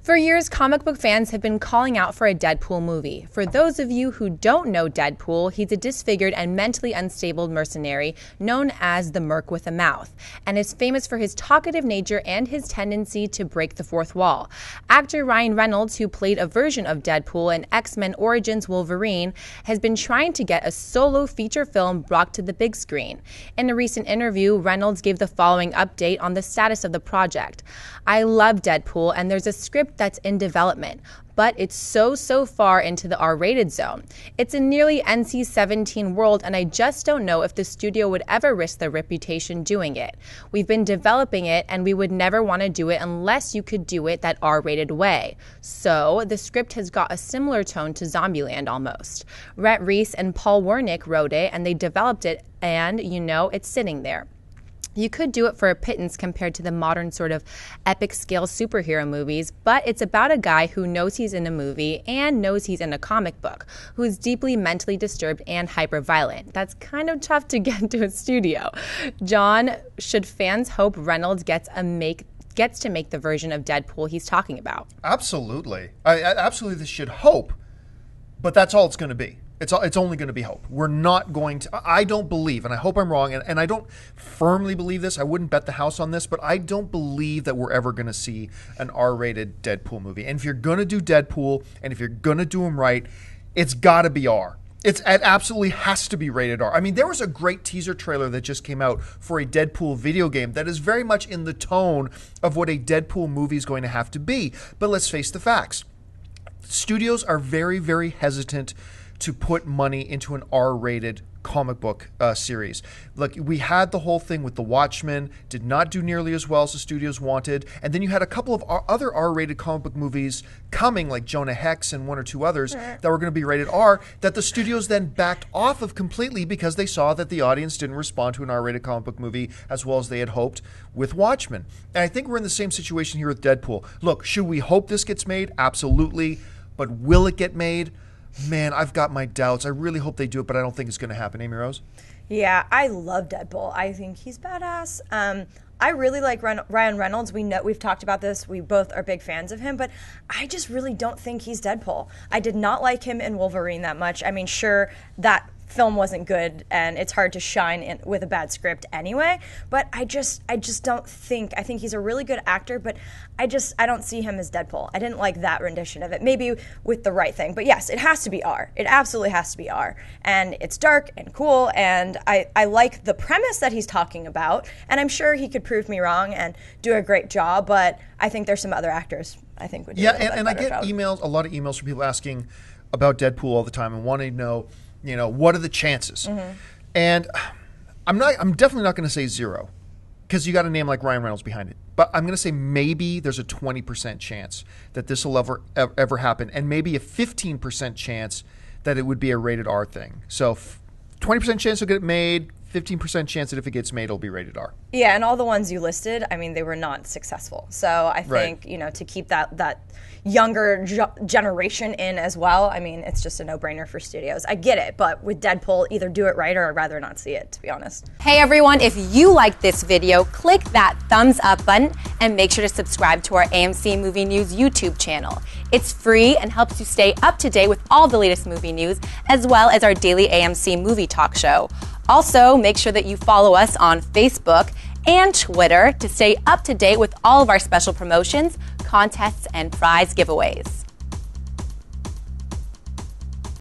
For years, comic book fans have been calling out for a Deadpool movie. For those of you who don't know Deadpool, he's a disfigured and mentally unstable mercenary known as the Merc with a Mouth, and is famous for his talkative nature and his tendency to break the fourth wall. Actor Ryan Reynolds, who played a version of Deadpool in X-Men Origins Wolverine, has been trying to get a solo feature film brought to the big screen. In a recent interview, Reynolds gave the following update on the status of the project. "I love Deadpool, and there's a script that's in development, but it's so far into the R-rated zone. It's a nearly NC-17 world, and I just don't know if the studio would ever risk their reputation doing it. We've been developing it, and we would never want to do it unless you could do it that R-rated way. So the script has got a similar tone to Zombieland almost. Rhett Reese and Paul Wernick wrote it, and they developed it, and, it's sitting there. You could do it for a pittance compared to the modern sort of epic scale superhero movies, but it's about a guy who knows he's in a movie and knows he's in a comic book, who is deeply mentally disturbed and hyper-violent. That's kind of tough to get to a studio. John, should fans hope Reynolds gets to make the version of Deadpool he's talking about? Absolutely. I absolutely should hope, but that's all it's going to be. It's only going to be hope. We're not going to, I don't believe, and I hope I'm wrong, and I don't firmly believe this, I wouldn't bet the house on this, but I don't believe that we're ever going to see an R-rated Deadpool movie. And if you're going to do Deadpool, and if you're going to do them right, it's got to be R. It absolutely has to be rated R. I mean, there was a great teaser trailer that just came out for a Deadpool video game that is very much in the tone of what a Deadpool movie is going to have to be. But let's face the facts. Studios are very, very hesitant to put money into an R-rated comic book series. Look, we had the whole thing with The Watchmen, did not do nearly as well as the studios wanted, and then you had a couple of other R-rated comic book movies coming, like Jonah Hex and one or two others, that were going to be rated R, that the studios then backed off of completely because they saw that the audience didn't respond to an R-rated comic book movie as well as they had hoped with Watchmen. And I think we're in the same situation here with Deadpool. Look, should we hope this gets made? Absolutely. But will it get made? Man, I've got my doubts. I really hope they do it, but I don't think it's going to happen. Amy Rose? Yeah, I love Deadpool. I think he's badass. I really like Ryan Reynolds. We've talked about this. We both are big fans of him, but I just really don't think he's Deadpool. I did not like him in Wolverine that much. I mean, sure, that film wasn't good, and it's hard to shine with a bad script anyway, but I just don't think, I think he's a really good actor, but I don't see him as Deadpool. I didn't like that rendition of it, maybe with the right thing, but yes, it has to be R. It absolutely has to be R, and it's dark and cool, and I like the premise that he's talking about, and I'm sure he could prove me wrong and do a great job, but I think there's some other actors I think would do and I get a lot of emails from people asking about Deadpool all the time and wanting to know, what are the chances? Mm-hmm. And I'm definitely not going to say zero, because you got a name like Ryan Reynolds behind it. But I'm going to say maybe there's a 20% chance that this will ever happen, and maybe a 15% chance that it would be a rated R thing. So 20% chance it'll get made, 15% chance that if it gets made, it'll be rated R. Yeah, and all the ones you listed, I mean, they were not successful. So I think, to keep that younger generation in as well, I mean, it's just a no-brainer for studios. I get it, but with Deadpool, either do it right or I'd rather not see it, to be honest. Hey everyone, if you liked this video, click that thumbs up button and make sure to subscribe to our AMC Movie News YouTube channel. It's free and helps you stay up to date with all the latest movie news, as well as our daily AMC movie talk show. Also, make sure that you follow us on Facebook and Twitter to stay up to date with all of our special promotions, contests, and prize giveaways.